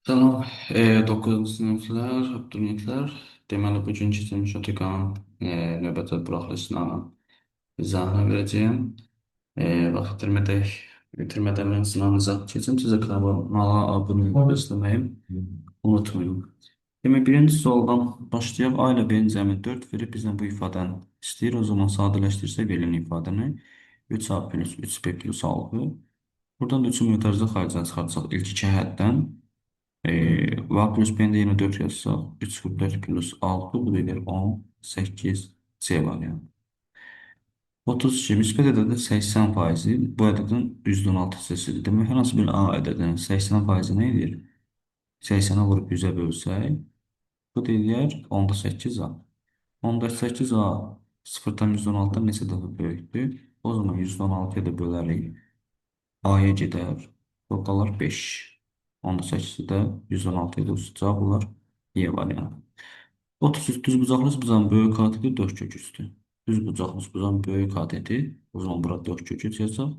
Salam, 9-cu siniflər, abituriyentlər. Deməli, bugünkü bizim Şotikanın növbəti buraxılışına izahını verəcəyim. Vaxt itirmədən mən sınavını izah keçim. Sizə kanala abunə olmayı unutmayın. Demək, birinci sualdan başlayaq. A ilə B-nin cəmi 4 verib bizdən bu ifadəni istəyir. O zaman sadələşdirsək verilən ifadəni 3A plus 3B plus 6. Buradan da 3-ün mütərizə xaricdən çıxartsaq ilk iki həddən. A plus B'nin de yine 4 yazsaq 3 kırk 4 plus 6 bu verir 10, 8 C var yani. 32 müsbət ədədin 80 faizi bu ədədin %16 hissəsidir. Demək, hər hansı bir A ədədinin 80 faizi nə edir? 80-ə vurub 100-ə bölsək, bu deyilər 10-da 8A. 10-da 8A 0-dan %16-dan neçə dəfə böyükdür? O zaman %16-ya da bölərik. A'ya gedər. O qalar 5. 10-da 8-i də 116 ilə cavab olar. Y variantı. 33 düzbucaqlı bucağın böyük kateti 4 kök üstü. Düzbucaqlı bucağın böyük kateti o zaman burada 4 kök üstü yazacaq.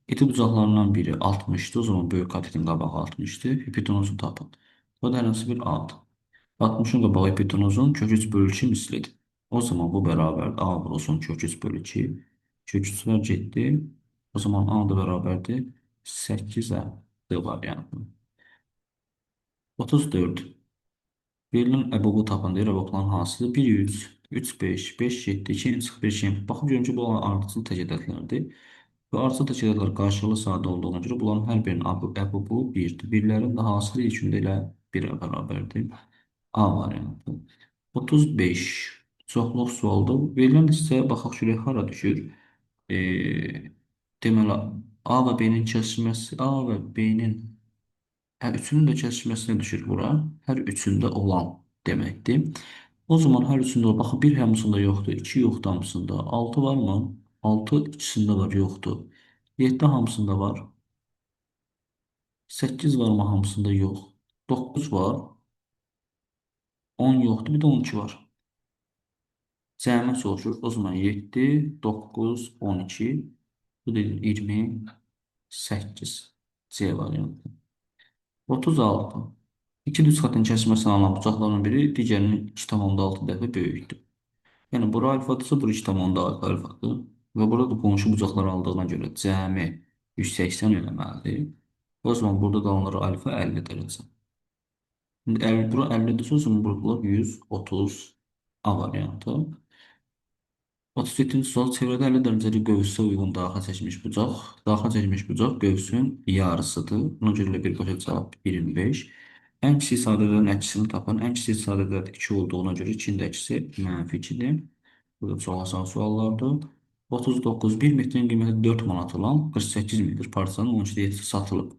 İti bucaqlarından biri 60'tı. O zaman böyük katetin qabağı 60'tı. Hipotenuzu tapın. Bu da hər hansı bir A-dır. 60'ın qabağı hipotenuzun kök 3 bölü 2 mislidir. O zaman bu bərabər A vurulsun kök 3 bölü 2. Kök 3'lər getdi. O zaman A da bərabərdir 8-ə D variantı. 34. Verilən əbubu tapın deyir. Əbubların hansıdır? 1, 3, 3, 5, 5, 7, 2, 0, 2. Baxın görün ki, bunlar ardıcıl tək ədədlərdir. Və ardıcıl tək ədədlər qarşılıqlı sadə olduğuna görə bunların hər birinin əbubu 1-dir. Birlərin də hasılı içində elə 1-ə bərabərdir. A variantı. 35. Çoxluq sualdır. Verilən hissəyə baxaq görək hara düşür. E, deməli, A və B-nin kəsməsi, A və B-nin hər üçünün də kəsişməsinə düşür bura. Hər üçündə olan deməkdir. O zaman hər üçündə var. Baxın, bir hamısında yoxdur, 2 yoxdur hamısında. 6 varmı? 6 ikisində var, yoxdur. 7 hamısında var. 8 varmı hamısında? Yox. 9 var. 10 yoxdur. Bir də 12 var. Cəmi soruşur. O zaman 7, 9, 12. Bu da 28. C variantı. 36. İki düz xətin kəsməsini alan bucaqların biri digərinin 2,6 dəfə böyükdür. Yəni bura alfadırsa, bura 2,6 alfadır. Və burada da qonşu bucaqlar aldığına görə cəmi 180 eləməlidir. O zaman burada qalanları alfa 50 dərəcə. İndi bura 50-dirsə, o zaman burada 130 A variantı. 37-ci sual çevrədə 50 dərəcəlik qövsə uyğun daxa çəkmiş bucaq. Daxa çəkmiş bucaq qövsün yarısıdır. Buna görə də birbaşa cavab 25. Ən kiçik sadələrin əksini tapın. Ən kiçik sadələr 2 olduğuna görə 2-nin də əksi -2-dir. Bu da çox asan suallardır. 39. 1 metrin qiyməti 4 manat olan 48 metr parçanın 12-də 7-si satılıb.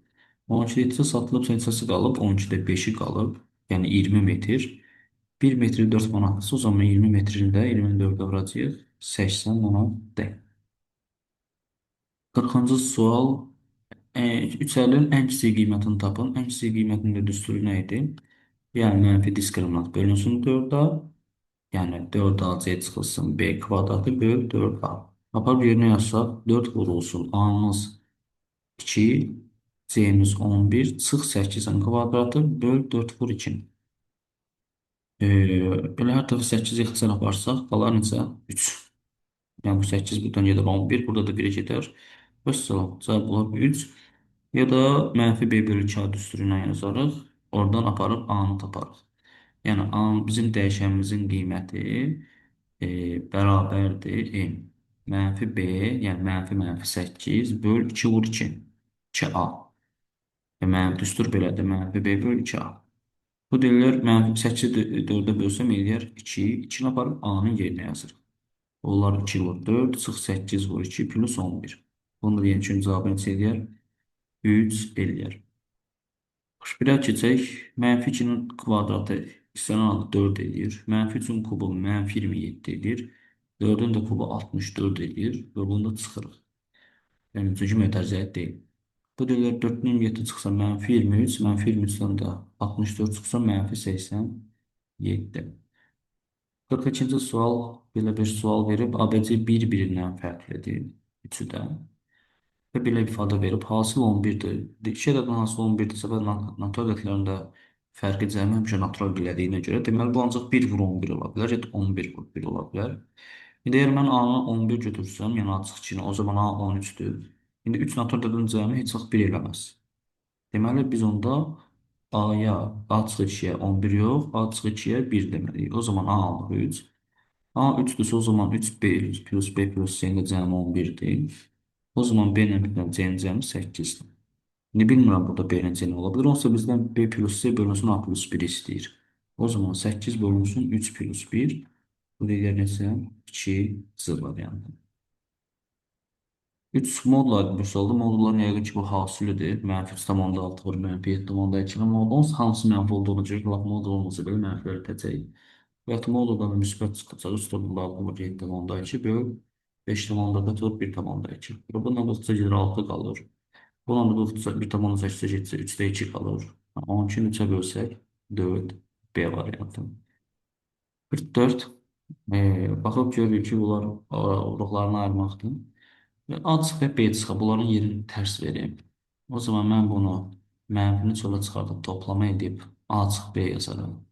12-də 7-si satılıb, neçəsi qalıb? 12-də 5-i qalıb. Yəni 20 metr. 1 metri 4 manatlısı, o zaman 20 metrini də 24-ə vuracağıq. 80 manatdır. 40-cı sual. 350-nin ən kiçik qiymətini tapın. Ən kiçik qiymətinin də düsturu nə idi? Yəni mənfi diskriminant bölünsün 4-a. Yəni 4A C çıxılsın B kvadratı böl 4A. Aparıb yerinə yazsaq 4 vurulsun A'mız 2, C'miz 11, çıx 8-in kvadratı böl 4 vur 2. Belə hər tərəfə 8 ixtisar aparsaq, qalar necə? 3. Yəni bu 8 buradan gedir 11, burada da 1 gedər. Vəssalam, cavab olar 3. Ya da mənfi B bölü 2 düsturu ilə yazarıq. Oradan aparıb A-nı taparıq. Yəni A bizim dəyişənimizin qiyməti bərabərdir M. Mənfi B, yəni mənfi 8 böl 2 vur 2. 2A. Mənfi düstur belədir. Mənfi B böl 2A. Bu deyirlər, mən 8-i 4-ə bölsəm eləyər 2. 2-ni aparıb A-nın yerinə yazırıq. Onlar 2 vur 4, çıx 8 vur 2 plus 11. Bunu da deyən üçün cavabı neçə eləyər? 3 eləyər. Birə keçək. Mənfi 2-nin kvadratı istənilən halda 4 eləyir. Mənfi 3-ün kubu mənfi 27 eləyir. 4-ün də kubu 64 eləyir. Və bunu da çıxırıq. Yəni, çünki mötərizəli deyil. Bu deyirlər 4-ün 7 çıxsa mənfi 23, mənfi 23-dən də 64 çıxsa mənfi 87. 42-ci sual belə bir sual verib. ABC bir-birindən fərqlidir. Üçü də. və belə ifadə verib hasıl 11-dir. İki ədədin hasılı 11-dirsə və natural ədədlərində fərqi cəmi həmişə natural bilədiyinə görə deməli bu ancaq 1 vur 11 ola bilər, ya da 11 vur 1 ola bilər. İndi əgər mən A-nı 11 götürsəm, yəni açıq içini, o zaman A 13-dür. İndi 3 natural ədədin cəmi heç vaxt 1 eləməz. Deməli biz onda A-ya açıq içiyə 11 yox, açıq içiyə 1 deməliyik. O zaman A alırıq 3. A 3-dürsə o zaman 3B plus B plus C-nin də cəmi 11-dir. O zaman B ilə birdən C-nin cəmi 8-dir. İndi bilmirəm burada B-nin C nə ola bilər. Onsuz da bizdən B plus C bölünsün A plus 1 istəyir. O zaman 8 bölünsün 3 plus 1. Bu deyir neçə? 2 C variantı. 3 modla ayrılmış oldu. Modulların yəqin ki bu hasilidir. Mənfi 3,6 vur mənfi 7,2 modul. Onsuz hamısı mənfi olduğuna görə laf modul olmasa belə mənfi ötəcək. Və ya moduldan da müsbət çıxacaq. 3,6 vur 7,2 böl 5,4 vur 1,2. Bundan da gedir 6 qalır. Bundan da bu 1,8 getsə 3-də 2 qalır. 12-ni 3-ə bölsək 4 B variantı. 44. Baxıb görürük ki, bunlar uğurluqlarını ayırmaqdır. Və A çıx və B çıxa bunların yerini tərs vereyim. O zaman mən bunu mənfini çölə çıxardıb toplama edib A çıx B yazaram.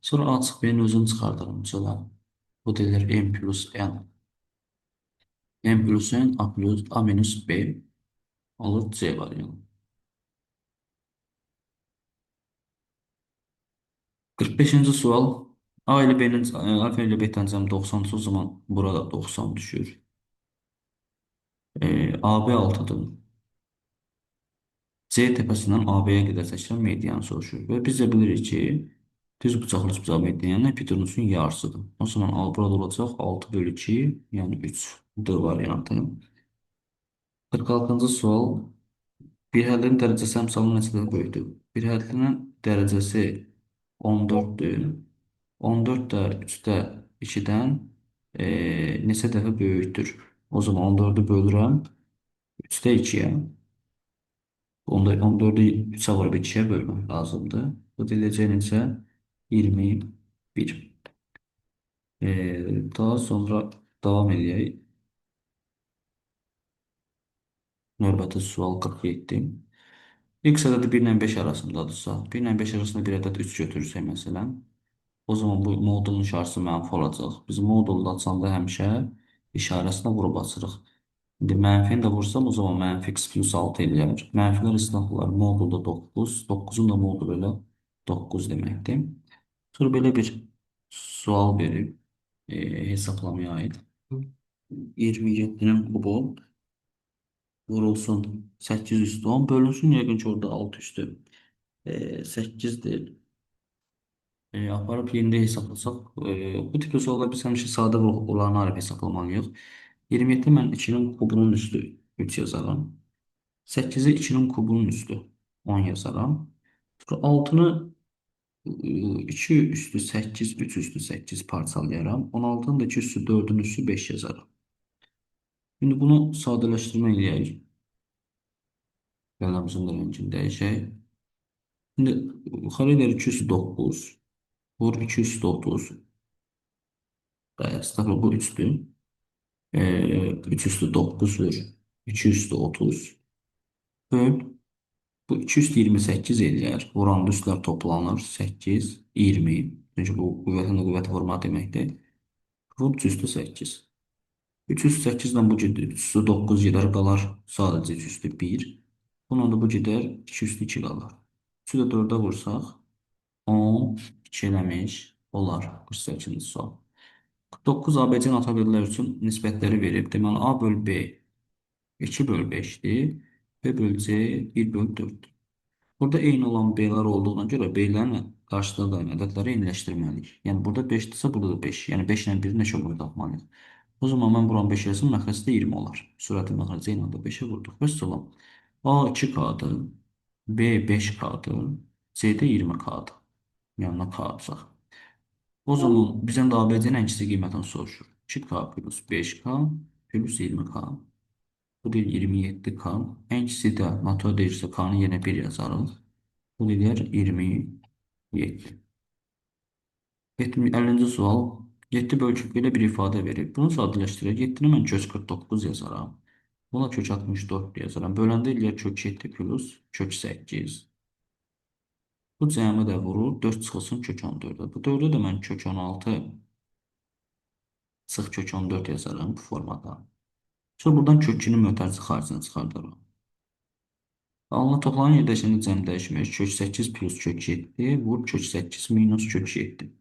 Sonra A çıx B-nin özünü çıxardıram çölə. Bu deyilir M plus N. M plus N A plus A minus B olur C variantı. 45-ci sual. A ilə B-nin alfa ilə B təncəmi 90 o zaman burada 90 düşür. AB 6-dır. C təpəsindən AB-yə qədər çəkilən medianı soruşur. Və biz də bilirik ki, düz bucaqlı bucaq medianın hipotenusun yarısıdır. O zaman burada olacaq 6 bölü 2, yəni 3 D variantı. 46-cı sual. Bir həllinin dərəcəsi əmsalının neçədən böyükdür? Bir həllinin dərəcəsi 14-dür. 14 də 3-də 2-dən neçə dəfə böyükdür? O zaman 14-ü bölürəm 3-də 2-yə. Onda 14'ü 3'e vurub 2'ye bölmək lazımdır. Bu deyiləcək necə? 21. Daha sonra davam edək. Növbəti sual 47. X ədədi 1 ilə 5 arasındadırsa, 1 ilə 5 arasında bir ədəd 3 götürürsək məsələn, o zaman bu modulun işarəsi mənfi olacaq. Biz modulda açanda həmişə işarəsinə vurub açırıq. İndi mənfini də vursam o zaman mənfi x plus 6 eləyər. Mənfilər istinaflar modulda 9, 9'un da modulu ilə 9 deməkdir. Sonra belə bir sual verib hesablamaya aid. 27'nin kubu vurulsun 8 üstü 10 bölünsün yəqin ki orada 6 üstü 8'dir. Aparıb yerində hesablasaq, bu tip suallar biz həmişə sadə olanı arayıb hesablamalıyıq. 27 mən 2'nin kubunun üstü 3 yazaram. 8'i 2'nin kubunun üstü 10 yazaram. Sonra 6'nı 2 üstü 8, 3 üstü 8 parçalayaram. 16'nın da 2 üstü 4'ün üstü 5 yazaram. Şimdi bunu sadələşdirmə eləyək. Qələmimizin də rəngini dəyişək. Şimdi yuxarı ilə 2 üstü 9. Vur 2 üstü 30. Estağfurullah bu 3'tür. 3 üstü 9 vur. 2 üstü 30. Böl. Bu 228 eləyər. Vuranlı üstlər toplanır. 8, 20. Çünki bu qüvvətin də qüvvəti vurma deməkdir. Vur 3 üstü 8. 3 üstü 8-dən bu gedir. 3 üstü 9 gedər qalar. Sadəcə 3 üstü 1. Bundan da bu gedər. 2 üstü 2 qalar. 3'ü də 4'ə vursaq 10, 2 eləmiş olar. 48-ci sual. 49 ABC natabilirlər üçün nisbətləri verib. Deməli A bölü B 2 bölü 5'dir. B bölü C 1 bölü 4'dür. Burada eyni olan B'lər olduğuna görə B'lərin qarşısında da ədədləri eyniləşdirməliyik. Yəni burada 5-dirsə burada da 5. Yəni 5 ilə 1-in neçə olduğunu tapmalıyıq. O zaman mən buranı 5 yazsam məxrəci də 20 olar. Sürətin məxrəci ilə də 5'e vurduq. Vəssalam. A 2K'dır. B 5K'dır. C də 20K'dır. Yanına K atacaq. O zaman bizden de ABC'nin en kiçik qiymətini soruşur. 2K plus 5K plus 20K. Bu deyil 27K. En kiçisi də natural deyirsə K'nı yenə 1 yazarıq. Bu deyir 27. 50-ci sual. 7 bölçük belə bir ifadə verib. Bunu sadələşdirək. 7-ni mən köç 49 yazaram. Buna kök 64 yazıram. Böləndə eləyər kök 7 plus kök 8. Bu cəmi də vurur. 4 çıxılsın kök 14'e. Bu 4'ü də mən kök 16 sıx kök 14 yazarım bu formada. Sonra buradan kökünün mötərizi xaricine çıxardarım. Alınan toplanan yerləşəndə cəm dəyişmək. Kök 8 plus kök 7 vur kök 8 minus kök 7.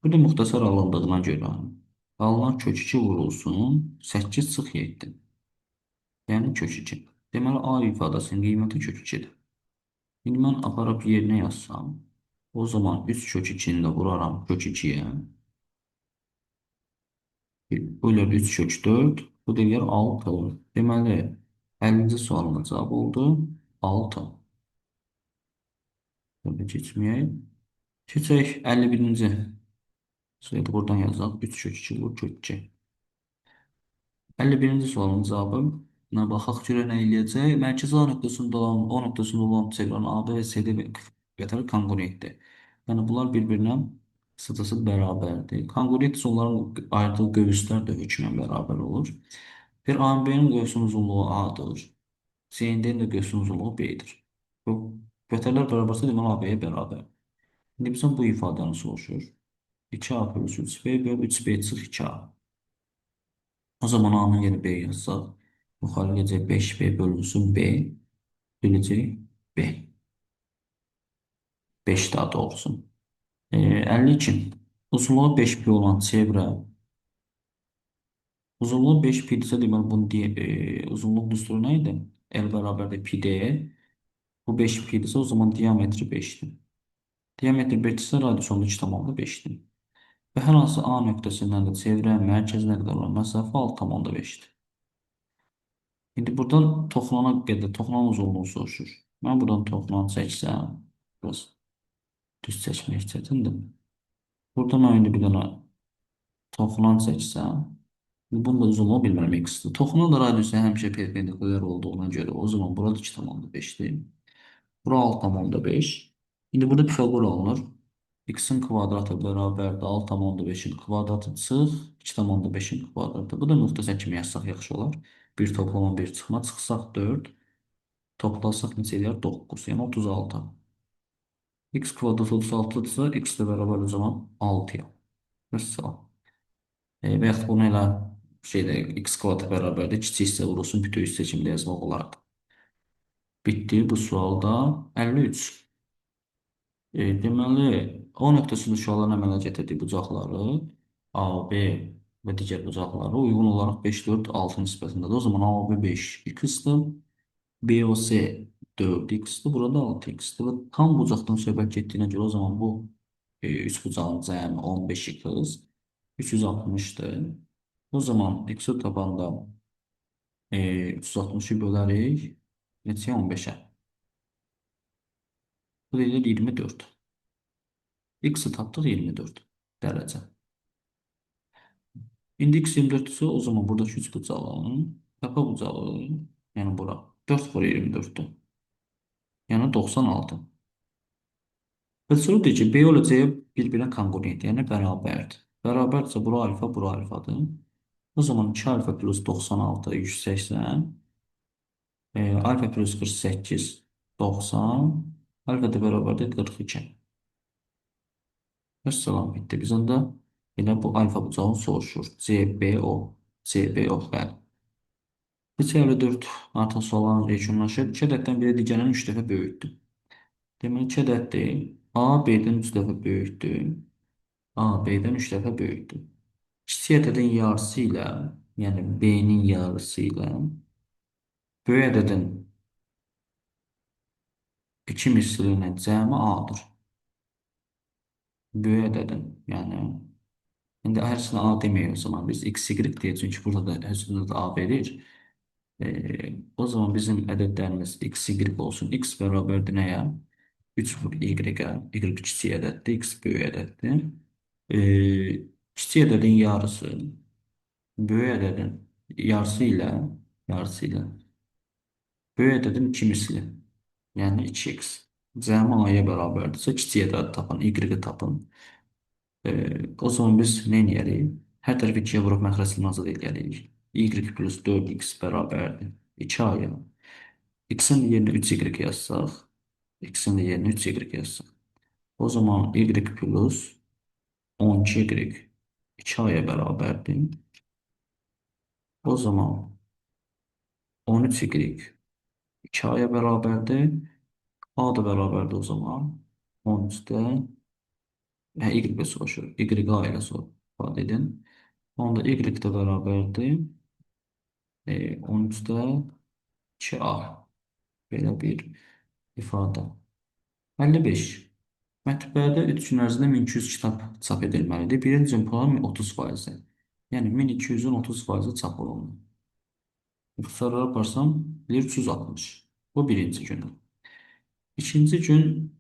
Burada muxtasar alındığına görə alınan kök 2 vurulsun 8 sıx 7. Yəni kök 2. Deməli A ifadəsinin qiyməti kök 2'dir. İndi mən aparıb yerinə yazsam, o zaman 3 kök 2'ni də vuraram kök 2'ye. Bölür 3 kök 4. Bu deyir 6 olur. Deməli 50-ci sualın cavabı oldu 6. Burada keçməyək. Keçək 51-ci. Sayıda buradan yazaq. 3 kök 2 vur kök 2. 51-ci sualın cavabına baxaq görək nə eləyəcək. Mərkəzi A nöqtəsində olan O nöqtəsində olan çevrənin AB və CD vektoru konqruentdir. Yəni bunlar bir-birinə sıcası bərabərdir. Konqruent isə onların ayırdığı qövslər də hökmən bərabər olur. Bir AMB-nin qövsünün uzunluğu A-dır. CND-nin də qövsünün uzunluğu B-dir. Bu vətərlər bərabərsə deməli AB-yə bərabər. İndi bizdən bu ifadəni soruşur. 2A plus 3B bölü 3B çıx 2A. O zaman A'nın yeri B yazsaq, yuxarı gələcək 5B bölünsün B, biləcək B. 5 daha doğrusu. 52. Uzunluğu 5 pi olan çevrə, uzunluğu 5 pi isə deməli bunun uzunluq düsturu nə idi? L bərabərdir pi D. Bu 5 pi isə o zaman diametri 5'dir. Diametri 5 isə radiusu 2,5'dir. Və hər hansı A nöqtəsindən də çevrənin mərkəzinə qədər olan məsafə 6,5'dir. İndi buradan toxunana qədər, toxunan uzunluğu soruşur. Mən buradan toxunan çəksəm, biraz düz çəkmək çətindir. Burada mən indi bir dənə toxunan çəksəm, bunun da uzunluğu bilmirəm x-dir. Toxunan da radiusu həmişə perpendikulyar olduğuna görə o zaman burada 2,5'dir. Bura 6,5. İndi burada Pifagor alınır. X'in kvadratı bərabərdir 6,5'in kvadratı çıx 2,5'in kvadratı. Bu da müxtəsər kimi yazsaq yaxşı olar. Bir toplama bir çıxma çıxsaq 4. Toplasaq neçə edir? 9. Yəni 36. X kvadrat 36-dırsa x də bərabər o zaman 6-ya. Vəssalam. Və yaxud bunu elə şeydə x kvadrat bərabərdir. Kiçik hissə vurulsun bütün hissə kimi də yazmaq olardı. Bitdi bu sualda 53. Deməli, O nöqtəsində şüaların əmələ gətirdiyi bucaqları A, B və digər bucaqları uyğun olaraq 5, 4, 6 nisbətindədir. O zaman A, B 5 x-dir. BOC 4x-dir. Burada 6x-dir. Və tam bucaqdan söhbət getdiyinə görə o zaman bu 3 bucağın cəmi 15x 360-dır. O zaman x-i tapanda 360-ı bölərik. Neçəyə 15'ə? Bu deyir 24. X-i tapdıq 24 dərəcə. İndi x 24-dürsə o zaman buradakı 3 bucağın təpə bucağı, yəni bura 4 vur 24'dür. Yəni 96. Və sonra deyir ki, B ilə C bir-birinə konqruent, yəni bərabərdir. Bərabərdirsə bura alfa, bura alfadır. O zaman 2 alfa plus 96, 180. Alfa plus 48, 90. Alfa da bərabərdir 42. Vəssalam bitdi. Bizdən də elə bu alfa bucağını soruşur. CBO. CBO, bəli. Neçə 54 artıq sualların yekunlaşır. 2 ədəddən biri digərindən 3 dəfə böyükdür. Deməli 2 ədəddir. A B-dən 3 dəfə böyükdür. A B-dən 3 dəfə böyükdür. Kiçik ədədin yarısı ilə, yəni B-nin yarısı ilə böyük ədədin 2 mislinin cəmi A-dır. Böyük ədədin, yəni indi hərsinə A demək o zaman biz x, y deyək, çünki burada da həzrində də A verir. O zaman bizim ədədlərimiz x, y olsun. X bərabərdir nəyə? 3 vur y-ə. Y kiçik ədəddir, x böyük ədəddir. Kiçik ədədin yarısı böyük ədədin yarısı ilə böyük ədədin 2 misli, yəni 2x. Cəmi A-ya bərabərdirsə kiçik ədədi tapın, y-i tapın. O zaman biz nə edərik? Hər tərəfi 2-yə vurub məxrəsini azad edərik. Y plus 4x bərabərdir 2 aya. X'in yerine 3y yazsaq, x'in yerine 3y yazsaq. O zaman y plus 12y 2 aya bərabərdir. O zaman 13y 2 aya bərabərdir. A da bərabərdir o zaman. 13-də y soruşur. Y A ilə ifadə edin. Onda y də bərabərdir. 13-də 2a. Belə bir ifadə. 55. Mətbəədə 3 gün ərzində 1200 kitab çap edilməlidir. Birinci gün planın 30%. Yəni 1200-ün 30%-i çap olundu. İxtisarlara aparsam 360. Bu birinci gün. İkinci gün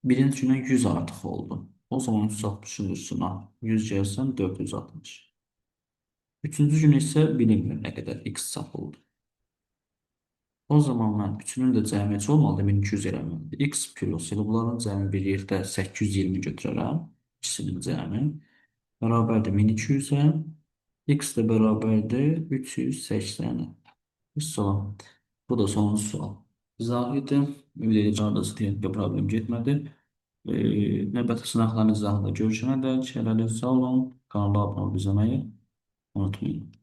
birinci gündən 100 artıq oldu. O zaman 360-ın üstünə 100 gəlsən 460. Üçüncü gün isə bilinmir nə qədər x çap oldu. O zaman mən üçünün də cəmiyyəti olmalıdır 1200 eləməlidir. X plus ilə bunların cəmi bir yerdə 820 götürərəm. İkisinin cəmi. Bərabərdir 1200-ə. X də bərabərdir 380-ə. Sual. Bu da sonuncu sual. İzah edim. Ümid edəcəm arada texnika problem getmədi. Növbəti sınaqların izahında görüşənə dək hələlik sağ olun. Kanala abunə olmayı unutmayın.